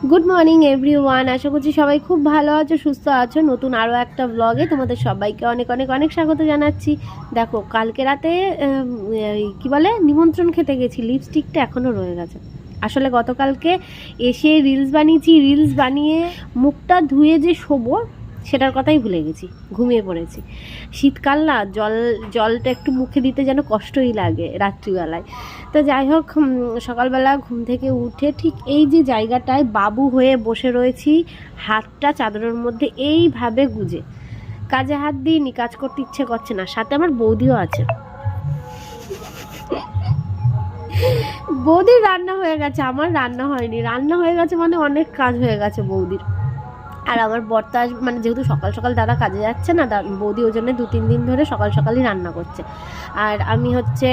Good morning everyone, আশা করছি সবাই খুব ভালো আছো, সুস্থ আছো। নতুন আরও একটা ব্লগে তোমাদের সবাইকে অনেক অনেক অনেক স্বাগত জানাচ্ছি। দেখো, কালকে রাতে কি বলে নিমন্ত্রণ খেতে গেছি, লিপস্টিকটা এখনও রয়ে গেছে। আসলে গতকালকে এসে রিলস বানিয়েছি, রিলস বানিয়ে মুখটা ধুয়ে যে শোবো সেটার কথাই ভুলে গেছি, ঘুমিয়ে পড়েছি। শীতকাল না, জলটা একটু মুখে দিতে যেন কষ্টই লাগে রাত্রিবেলায়। তো যাই হোক, সকালবেলা ঘুম থেকে উঠে ঠিক এই যে জায়গাটায় বাবু হয়ে বসে রয়েছি, হাতটা চাদরের মধ্যে এইভাবে গুজে। কাজে হাত দিইনি, কাজ করতে ইচ্ছে করছে না। সাথে আমার বৌদিও আছে। বৌদির রান্না হয়ে গেছে, আমার রান্না হয়নি। রান্না হয়ে গেছে মানে অনেক কাজ হয়ে গেছে বৌদির। আর আমার বরটা মানে যেহেতু সকাল সকাল দাদা কাজে যাচ্ছে না, বৌদি ওই জন্য 2-3 দিন ধরে সকাল সকালই রান্না করছে। আর আমি হচ্ছে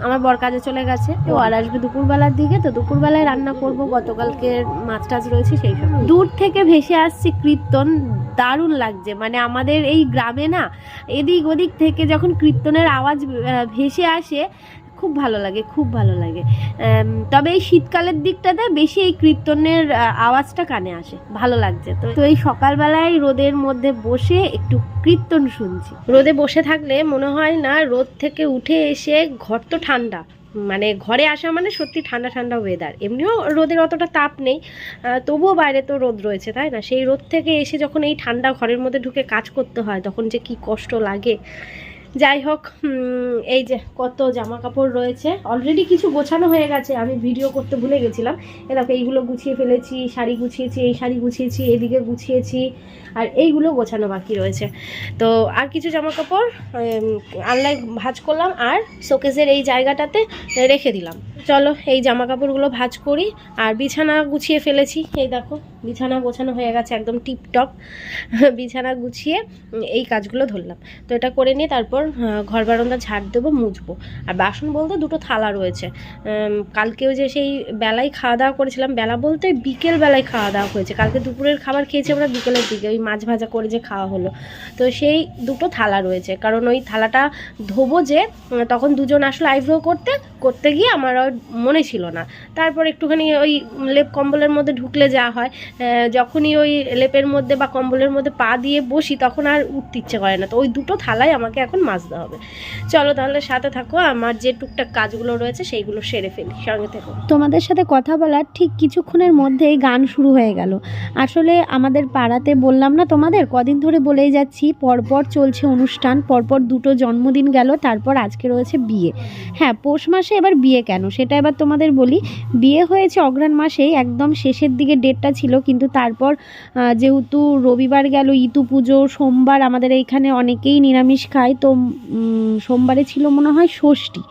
আমার বর কাজে চলে গেছে, ও আর আসবে দুপুরবেলার দিকে। তো দুপুরবেলায় রান্না করব, গতকালকে মাছ টাছ রয়েছে সেই সব। দূর থেকে ভেসে আসছে কীর্তন, দারুণ লাগছে। মানে আমাদের এই গ্রামে না, এদিক ওদিক থেকে যখন কীর্তনের আওয়াজ ভেসে আসে খুব ভালো লাগে, খুব ভালো লাগে। তবে এই শীতকালের দিকটাতে বেশি এই কীর্তনের আওয়াজটা কানে আসে, ভালো লাগছে। তো এই সকালবেলায় রোদের মধ্যে বসে একটু কীর্তন শুনছি। রোদে বসে থাকলে মনে হয় না রোদ থেকে উঠে এসে ঘর তো ঠান্ডা, মানে ঘরে আসা মানে সত্যি ঠান্ডা ঠান্ডা ওয়েদার। এমনিও রোদের অতটা তাপ নেই, তবুও বাইরে তো রোদ রয়েছে, তাই না? সেই রোদ থেকে এসে যখন এই ঠান্ডা ঘরের মধ্যে ঢুকে কাজ করতে হয়, তখন যে কি কষ্ট লাগে। যাই হোক, এই যে কত জামা কাপড় রয়েছে, অলরেডি কিছু গোছানো হয়ে গেছে, আমি ভিডিও করতে ভুলে গেছিলাম। এ দেখো, এইগুলো গুছিয়ে ফেলেছি, শাড়ি গুছিয়েছি, এই শাড়ি গুছিয়েছি, এদিকে গুছিয়েছি, আর এইগুলো গোছানো বাকি রয়েছে। তো আর কিছু জামা কাপড় আনলাইন ভাঁজ করলাম আর শোকেসের এই জায়গাটাতে রেখে দিলাম। চলো এই জামা কাপড়গুলো ভাঁজ করি। আর বিছানা গুছিয়ে ফেলেছি, এই দেখো বিছানা গোছানো হয়ে গেছে একদম টিপটপ। বিছানা গুছিয়ে এই কাজগুলো ধরলাম। তো এটা করে নিয়ে তারপর ঘর বারান্দা ঝাড় দেবো, মুছবো। আর বাসন বলতে দুটো থালা রয়েছে। কালকেও যে সেই বেলায় খাওয়া দাওয়া করেছিলাম, বেলা বলতে বিকেল বেলায় খাওয়া দাওয়া হয়েছে। কালকে দুপুরের খাবার খেয়েছি আমরা বিকেলের দিকে, ওই মাছ ভাজা করে যে খাওয়া হলো। তো সেই দুটো থালা রয়েছে, কারণ ওই থালাটা ধোবো যে তখন দুজন আসলে আইব্রো করতে গিয়ে আমার আর মনে ছিল না। তারপর একটুখানি ওই লেপ কম্বলের মধ্যে ঢুকলে যা হয়, যখনই ওই লেপের মধ্যে বা কম্বলের মধ্যে পা দিয়ে বসি তখন আর উঠতে ইচ্ছে করে না। তো ওই দুটো থালাই আমাকে এখন মাজতে হবে। চলো তাহলে সাথে থাকো, আমার যে টুকটাক কাজগুলো রয়েছে সেইগুলো সেরে ফেলি, সঙ্গে থেকো। তোমাদের সাথে কথা বলার ঠিক কিছুক্ষণের মধ্যেই গান শুরু হয়ে গেল। আসলে আমাদের পাড়াতে বললাম না তোমাদের, কদিন ধরে বলেই যাচ্ছি, পরপর চলছে অনুষ্ঠান, পরপর দুটো জন্মদিন গেল, তারপর আজকে রয়েছে বিয়ে। হ্যাঁ, পৌষ মাসে এবার বিয়ে কেন সেটা এবার তোমাদের বলি। বিয়ে হয়েছে অগ্রহায়ণ মাসেই, একদম শেষের দিকে ডেটটা ছিল, কিন্তু তারপর যেহেতু রবিবার গেল ইতু পুজো, সোমবার আমাদের এইখানে অনেকেই নিরামিষ খায়, তো সোমবারে ছিল মনে হয় ষষ্ঠী,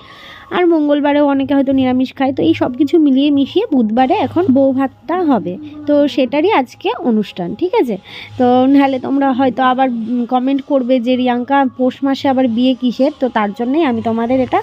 আর মঙ্গলবারেও অনেকে হয়তো নিরামিষ খায়। তো এই সব কিছু মিলিয়ে মিশিয়ে বুধবারে এখন বউ ভাতটা হবে, তো সেটারই আজকে অনুষ্ঠান, ঠিক আছে? তো নাহলে তোমরা হয়তো আবার কমেন্ট করবে যে রিয়াঙ্কা পৌষ মাসে আবার বিয়ে কিসের, তো তার জন্যই আমি তোমাদের এটা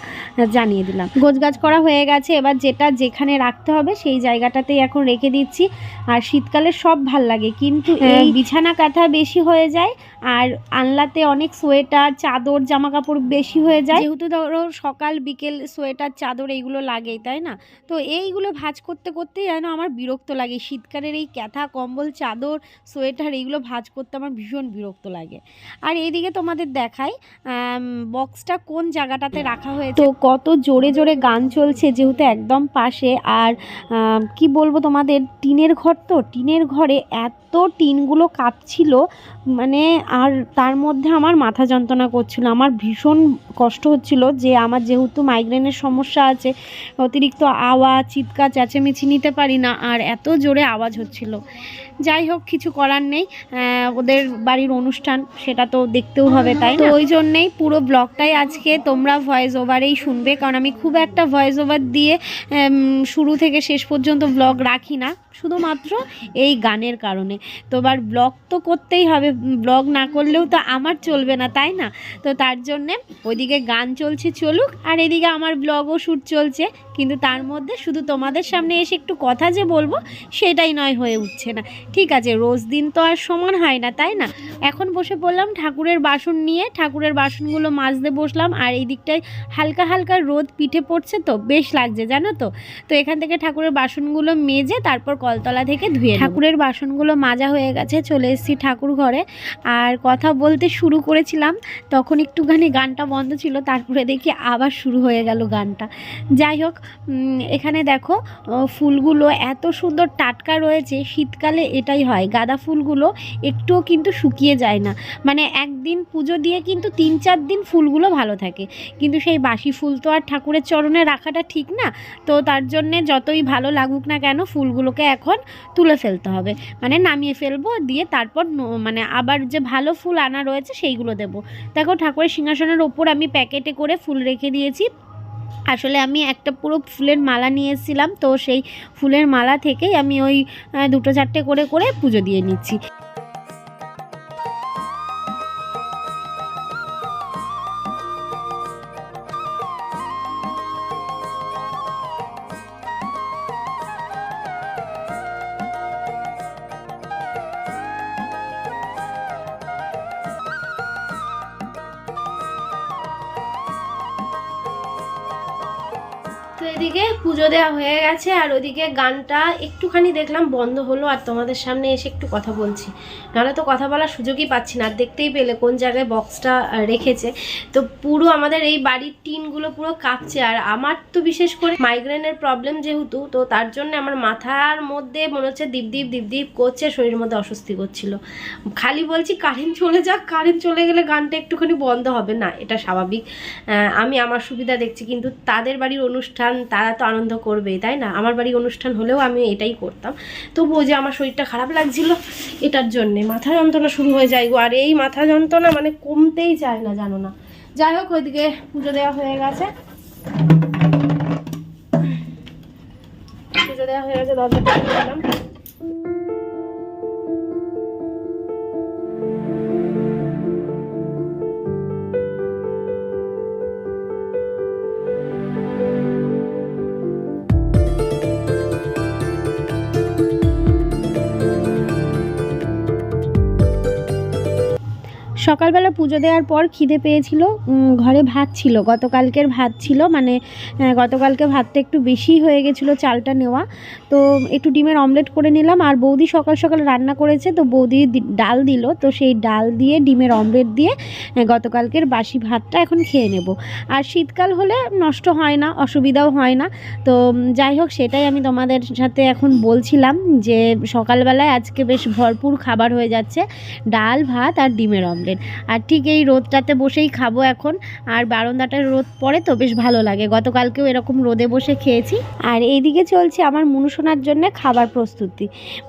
জানিয়ে দিলাম। গোছগাছ করা হয়ে গেছে, এবার যেটা যেখানে রাখতে হবে সেই জায়গাটাতেই এখন রেখে দিচ্ছি। আর শীতকালে সব ভাল লাগে, কিন্তু এই বিছানা কাঁথা বেশি হয়ে যায়, আর আনলাতে অনেক সোয়েটার চাদর জামা কাপড় বেশি হয়ে যায়, যেহেতু ধরো সকাল বিকেল সোয়েটার চাদর এইগুলো লাগেই, তাই না? তো এইগুলো ভাঁজ করতে করতেই যেন আমার বিরক্ত লাগে। শীতকালের এই ক্যাথা কম্বল চাদর সোয়েটার এইগুলো ভাঁজ করতে আমার ভীষণ বিরক্ত লাগে। আর এইদিকে তোমাদের দেখাই বক্সটা কোন জায়গাটাতে রাখা হয়েছে। তো কত জোরে জোরে গান চলছে, যেহেতু একদম পাশে। আর কি বলবো তোমাদের, টিনের ঘর, তো টিনের ঘরে এত টিনগুলো কাঁপছিল, মানে আর তার মধ্যে আমার মাথা যন্ত্রণা করছিল, আমার ভীষণ কষ্ট হচ্ছিল। যে আমার যেহেতু মাইগ্রেনের সমস্যা আছে, অতিরিক্ত আওয়াজ চিৎকার চেঁচামেচি নিতে পারি না, আর এত জোরে আওয়াজ হচ্ছিল। যাই হোক, কিছু করার নেই, ওদের বাড়ির অনুষ্ঠান, সেটা তো দেখতেও হবে, তাই তো ওই জন্যেই পুরো ব্লগটাই আজকে তোমরা ভয়েস ওভারেই শুনবে, কারণ আমি খুব একটা ভয়েস ওভার দিয়ে শুরু থেকে শেষ পর্যন্ত ব্লগ রাখি না, শুধুমাত্র এই গানের কারণে। তো এবার ব্লগ তো করতেই হবে, ব্লগ না করলেও তো আমার চলবে না, তাই না? তো তার জন্যে ওইদিকে গান চলছে চলুক, আর এদিকে আমার ব্লগও শ্যুট চলছে, কিন্তু তার মধ্যে শুধু তোমাদের সামনে এসে একটু কথা যে বলবো সেটাই নয়, হয়ে উঠছে না। ঠিক আছে, রোজ দিন তো আর সমান হয় না, তাই না? এখন বসে পড়লাম ঠাকুরের বাসন নিয়ে, ঠাকুরের বাসনগুলো মাজতে বসলাম, আর এই দিকটায় হালকা হালকা রোদ পিঠে পড়ছে, তো বেশ লাগছে জানো তো। তো এখান থেকে ঠাকুরের বাসনগুলো মেজে তারপর কলতলা থেকে ধুয়ে ঠাকুরের বাসনগুলো মাজা হয়ে গেছে, চলে এসেছি ঠাকুর ঘরে। আর কথা বলতে শুরু করেছিলাম, তখন একটুখানি গানটা বন্ধ ছিল, তারপরে দেখি আবার শুরু হয়ে গেল গানটা। যাই হোক, এখানে দেখো ফুলগুলো এত সুন্দর টাটকা রয়েছে। শীতকালে এটাই হয়, গাঁদা ফুলগুলো একটুও কিন্তু শুকিয়ে যায় না, মানে একদিন পুজো দিয়ে কিন্তু 3-4 দিন ফুলগুলো ভালো থাকে, কিন্তু সেই বাসি ফুল তো আর ঠাকুরের চরণে রাখাটা ঠিক না। তো তার জন্যে যতই ভালো লাগুক না কেন, ফুলগুলোকে এখন তুলে ফেলতে হবে, মানে নামিয়ে ফেলবো, দিয়ে তারপর মানে আবার যে ভালো ফুল আনা রয়েছে সেইগুলো দেবো। দেখো ঠাকুরের সিংহাসনের ওপর আমি প্যাকেটে করে ফুল রেখে দিয়েছি। আসলে আমি একটা পুরো ফুলের মালা নিয়ে এসেছিলাম, তো সেই ফুলের মালা থেকেই আমি ওই 2-4টে করে করে পুজো দিয়ে নিচ্ছি। তো এদিকে পুজো দেওয়া হয়ে গেছে, আর ওদিকে গানটা একটুখানি দেখলাম বন্ধ হলো, আর তোমাদের সামনে এসে একটু কথা বলছি, নাহলে তো কথা বলার সুযোগই পাচ্ছি না। আর দেখতেই পেলে কোন জায়গায় বক্সটা রেখেছে, তো পুরো আমাদের এই বাড়ির টিনগুলো পুরো কাঁপছে। আর আমার তো বিশেষ করে মাইগ্রেনের প্রবলেম যেহেতু, তো তার জন্য আমার মাথার মধ্যে মনে হচ্ছে দীপ দীপ দীপ দীপ করছে, শরীরের মধ্যে অস্বস্তি করছিল। খালি বলছি কারেন্ট চলে যাক, কারেন্ট চলে গেলে গানটা একটুখানি বন্ধ হবে না, এটা স্বাভাবিক। আমি আমার সুবিধা দেখছি, কিন্তু তাদের বাড়ির অনুষ্ঠান, তারা তো আনন্দ করবেই, তাই না? আমার বাড়ির অনুষ্ঠান হলেও আমি এটাই করতাম। তবুও যে আমার শরীরটা খারাপ লাগছিল, এটার জন্যে মাথা যন্ত্রণা শুরু হয়ে যায় গো। আর এই মাথা যন্ত্রণা মানে কমতেই চায় না, জানো না। যাই হোক, ওইদিকে পুজো দেওয়া হয়ে গেছে, দরজাটা দিলাম। সকালবেলা পুজো দেওয়ার পর খিদে পেয়েছিল, ঘরে ভাত ছিল, গতকালকের ভাত ছিল, মানে গতকালকে ভাতটা একটু বেশি হয়ে গেছিলো চালটা নেওয়া, তো একটু ডিমের অমলেট করে নিলাম। আর বৌদি সকাল সকাল রান্না করেছে, তো বৌদি ডাল দিল, তো সেই ডাল দিয়ে ডিমের অমলেট দিয়ে গতকালকের বাসি ভাতটা এখন খেয়ে নেব। আর শীতকাল হলে নষ্ট হয় না, অসুবিধাও হয় না। তো যাই হোক, সেটাই আমি তোমাদের সাথে এখন বলছিলাম যে সকালবেলায় আজকে বেশ ভরপুর খাবার হয়ে যাচ্ছে, ডাল ভাত আর ডিমের অমলেট। আর ঠিক এই রোদটাতে বসেই খাবো এখন, আর বারান্দাটার রোদ পড়ে তো বেশ ভালো লাগে। গতকালকেও এরকম রোদে বসে খেয়েছি। আর এইদিকে চলছে আমার মুনুসোনার জন্য খাবার প্রস্তুতি।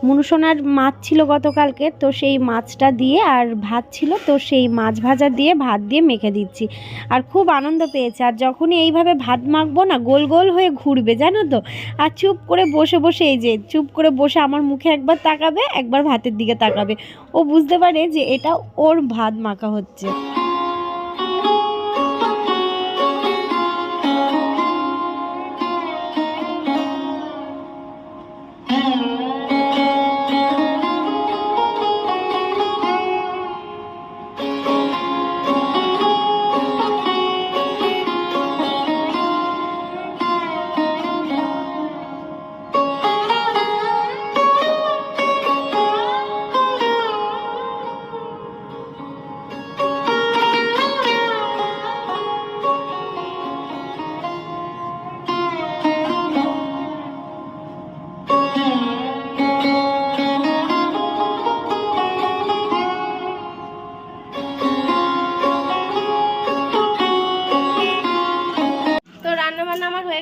মুনুসোনার মাছ ছিল গতকালকে, তো সেই মাছটা দিয়ে, আর ভাত ছিল, তো সেই মাছ ভাজা দিয়ে ভাত দিয়ে মেখে দিচ্ছি। আর খুব আনন্দ পেয়েছে, আর যখনই এইভাবে ভাত মাখবো না, গোল গোল হয়ে ঘুরবে জানো তো। আর চুপ করে বসে বসে, এই যে চুপ করে বসে আমার মুখে একবার তাকাবে, একবার ভাতের দিকে তাকাবে। ও বুঝতে পারে যে এটা ওর ভাত মাখা হচ্ছে।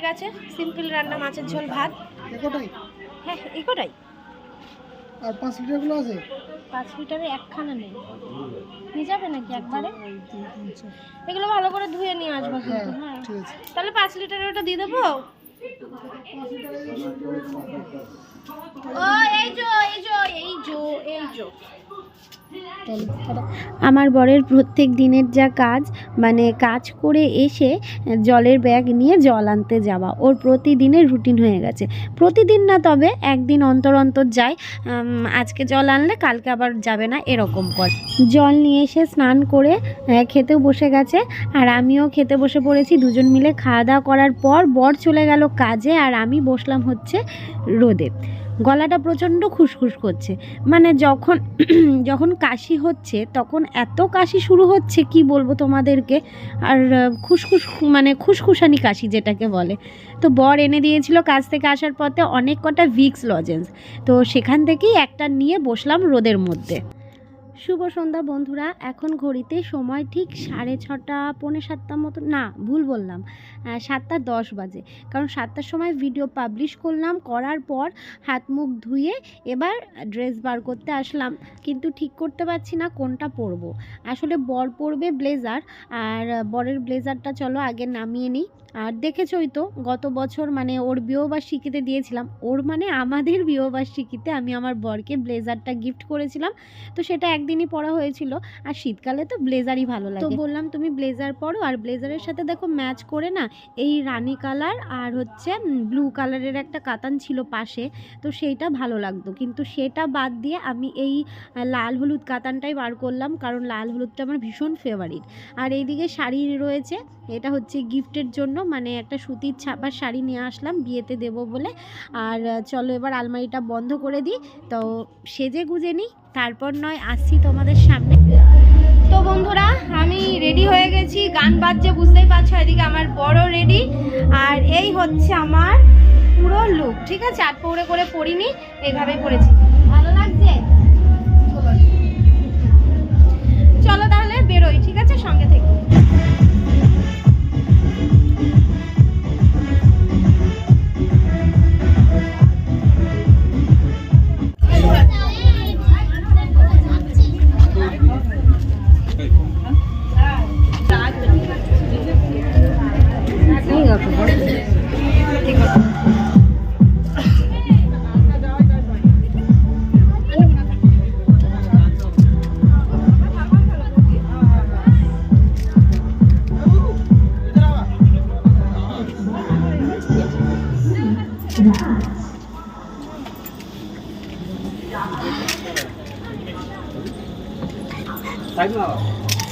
গেছে সিম্পল রান্না, মাছের ঝোল ভাত। এটাই? হ্যাঁ এটাই। আর 5 লিটার গুলো আছে? 5 লিটারে একখানা নেই, নিয়ে যাবে নাকি একবারে? এগুলো ভালো করে ধুয়ে নিয়ে আসবো কিন্তু। হ্যাঁ ঠিক আছে, তাহলে 5 লিটারের ওটা দিয়ে দেবো। ও এই যে এই যে এই যে এই চলো টাটা। আমার বরের প্রত্যেক দিনের যা কাজ, মানে কাজ করে এসে জলের ব্যাগ নিয়ে জল আনতে যাওয়া ওর প্রতিদিনের রুটিন হয়ে গেছে। প্রতিদিন না, তবে একদিন অন্তর অন্তর যায়। আজকে জল আনলে কালকে আবার যাবে না, এরকম করে জল নিয়ে এসে স্নান করে খেতেও বসে গেছে, আর আমিও খেতে বসে পড়েছি। দুজন মিলে খাওয়া দাওয়া করার পর বর চলে গেল কাজে, আর আমি বসলাম হচ্ছে রোদে। গলাটা প্রচণ্ড খুসখুস করছে, মানে যখন যখন কাশি হচ্ছে তখন এত কাশি শুরু হচ্ছে কি বলবো তোমাদেরকে। আর খুসখুস মানে খুসখুসানি কাশি যেটাকে বলে। তো বর এনে দিয়েছিল কাজ থেকে আসার পথে অনেক কটা ভিক্স লজেন্স, তো সেখান থেকেই একটা নিয়ে বসলাম রোদের মধ্যে। শুভ সন্ধ্যা বন্ধুরা, এখন ঘড়িতে সময় ঠিক 6:30 পৌনে 7টার মতো, না ভুল বললাম, 7:10 বাজে। কারণ 7টার সময় ভিডিও পাবলিশ করলাম, করার পর হাত মুখ ধুয়ে এবার ড্রেস বার করতে আসলাম, কিন্তু ঠিক করতে পারছি না কোনটা পরবো। আসলে বর পরবে ব্লেজার, আর বরের ব্লেজারটা চলো আগে নামিয়ে নিই। আর দেখেছই তো গত বছর মানে ওর বিবাহবার্ষিকীতে দিয়েছিলাম, ওর মানে আমাদের বিবাহবার্ষিকীতে আমি আমার বরকে ব্লেজারটা গিফট করেছিলাম, তো সেটা একদিনই পরা হয়েছিল। আর শীতকালে তো ব্লেজারই ভালো লাগে, তো বললাম তুমি ব্লেজার পরো। আর ব্লেজারের সাথে দেখো ম্যাচ করে না এই রানী কালার আর হচ্ছে ব্লু কালারের একটা কাতান ছিল পাশে, তো সেইটা ভালো লাগতো। কিন্তু সেটা বাদ দিয়ে আমি এই লাল হলুদ কাতানটাই বার করলাম, কারণ লাল হলুদটা আমার ভীষণ ফেভারিট। আর এইদিকে শাড়ি রয়েছে, এটা হচ্ছে গিফটের জন্য, মানে একটা সুতির ছাপার শাড়ি নিয়ে আসলাম বিয়েতে দেবো বলে। আর চলো এবার আলমারিটা বন্ধ করে দিই, তো সেজে গুজে নিই, তারপর নয় আসছি তোমাদের সামনে। তো বন্ধুরা আমি রেডি হয়ে গেছি, গান বাজছে বুঝতেই পারছো, এদিকে আমার বড় রেডি। আর এই হচ্ছে আমার পুরো লুক, ঠিক আছে? আর পরে করে পরিনি, এইভাবেই পরেছি। ভালো লাগছে? চলো তাহলে বেরোই, ঠিক আছে? সঙ্গে থেকে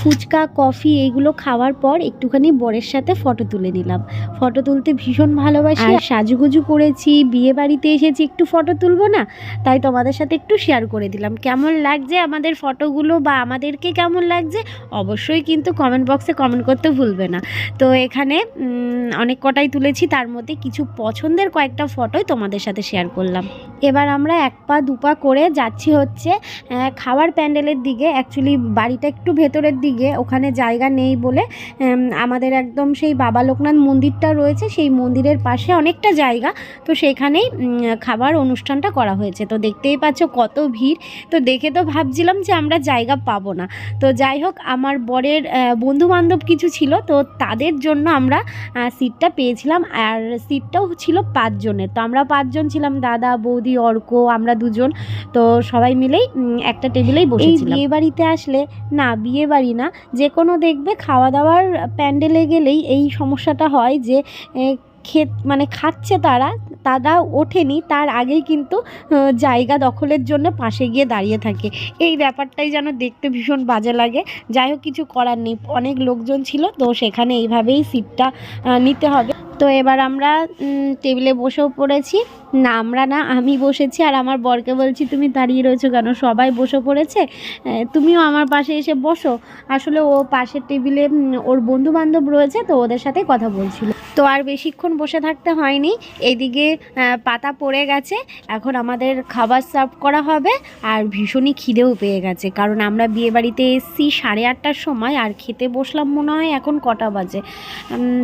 ফুচকা কফি এইগুলো খাওয়ার পর একটুখানি বরের সাথে ফটো তুলে নিলাম। ফটো তুলতে ভীষণ ভালোবাসি, আর সাজুগুজু করেছি, বিয়ে বাড়িতে এসেছি, একটু ফটো তুলবো না, তাই তোমাদের সাথে একটু শেয়ার করে দিলাম। কেমন লাগছে আমাদের ফটোগুলো বা আমাদেরকে কেমন লাগছে অবশ্যই কিন্তু কমেন্ট বক্সে কমেন্ট করতে ভুলবে না। তো এখানে অনেক কটাই তুলেছি, তার মধ্যে কিছু পছন্দের কয়েকটা ফটোই তোমাদের সাথে শেয়ার করলাম। এবার আমরা এক পা দুপা করে যাচ্ছি হচ্ছে খাওয়ার প্যান্ডেলের দিকে। অ্যাকচুয়ালি বাড়িটা একটু ভেতরের দিকে, ওখানে জায়গা নেই বলে আমাদের একদম সেই বাবা লোকনাথ মন্দিরটা রয়েছে, সেই মন্দিরের পাশে অনেকটা জায়গা, তো সেইখানেই খাবার অনুষ্ঠানটা করা হয়েছে। তো দেখতেই পাচ্ছ কত ভিড়, তো দেখে তো ভাবছিলাম যে আমরা জায়গা পাবো না। তো যাই হোক, আমার বরের বন্ধু বান্ধব কিছু ছিল, তো তাদের জন্য আমরা সিটটা পেয়েছিলাম, আর সিটটাও ছিল 5 জনের। তো আমরা 5 জন ছিলাম, দাদা বৌদি অর্ক, আমরা 2 জন, তো সবাই মিলেই একটা টেবিলেই বসেছিলাম। বিয়ে বাড়িতে আসলে, না বিয়ে বাড়ি না, যে কোনো দেখবে খাওয়া দাওয়ার প্যান্ডেলে গেলেই এই সমস্যাটা হয় যে মানে খাচ্ছে তারা ওঠেনি, তার আগেই কিন্তু জায়গা দখলের জন্য পাশে গিয়ে দাঁড়িয়ে থাকে। এই ব্যাপারটাই যেন দেখতে ভীষণ বাজে লাগে। যাই হোক, কিছু করার নেই, অনেক লোকজন ছিল, তো সেখানে এইভাবেই সিটটা নিতে হবে। তো এবার আমরা টেবিলে বসেও পড়েছি, না আমরা না, আমি বসেছি। আর আমার বরকে বলছি তুমি দাঁড়িয়ে রয়েছো কেন, সবাই বসে পড়েছে, তুমিও আমার পাশে এসে বসো। আসলে ও পাশের টেবিলে ওর বন্ধু বান্ধব রয়েছে, তো ওদের সাথে কথা বলছিল। তো আর বেশিক্ষণ বসে থাকতে হয়নি, এইদিকে পাতা পড়ে গেছে, এখন আমাদের খাবার সার্ভ করা হবে। আর ভীষণই খিদেও পেয়ে গেছে, কারণ আমরা বিয়েবাড়িতে এসেছি 8:30টার সময়, আর খেতে বসলাম মনে হয় এখন কটা বাজে,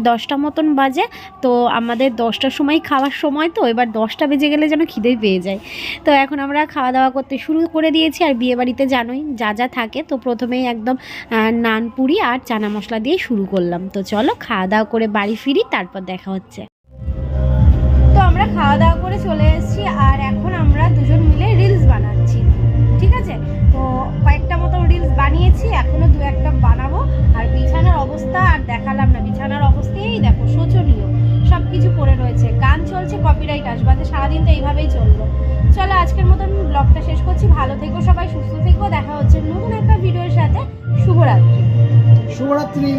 10টা মতন বাজে। তো আমাদের 10টার সময় খাওয়ার সময়, তো এবার 10টা বেজে গেলে যেন খিদেই পেয়ে যায়। তো এখন আমরা খাওয়া দাওয়া করতে শুরু করে দিয়েছি। আর বিয়েবাড়িতে জানোই যা যা থাকে, তো প্রথমেই একদম নান পুরি আর চানা মশলা দিয়ে শুরু করলাম। তো চলো খাওয়া দাওয়া করে বাড়ি ফিরি, তারপর দেখা হচ্ছে। তো আমরা খাওয়া দাওয়া করে চলে এসেছি, আর এখন আমরা দুজন মিলে রিলস বানাচ্ছি। ঠিক আছে। তো কয়েকটা মতো রিলস বানিয়েছি, এখনো দু একটা বানাবো। আর বিছানার অবস্থা আর দেখালাম না, বিছানার অবস্থাই দেখো শোচনীয়, সব কিছু পড়ে রয়েছে, গান চলছে, কপিরাইট আসবে, সারাদিন তো এইভাবেই চললো। চলো আজকের মতন ব্লগটা শেষ করছি, ভালো থেকো সবাই, সুস্থ থেকো, দেখা হচ্ছে নতুন একটা ভিডিওর সাথে। শুভরাত্রি। শুভরাত্রি।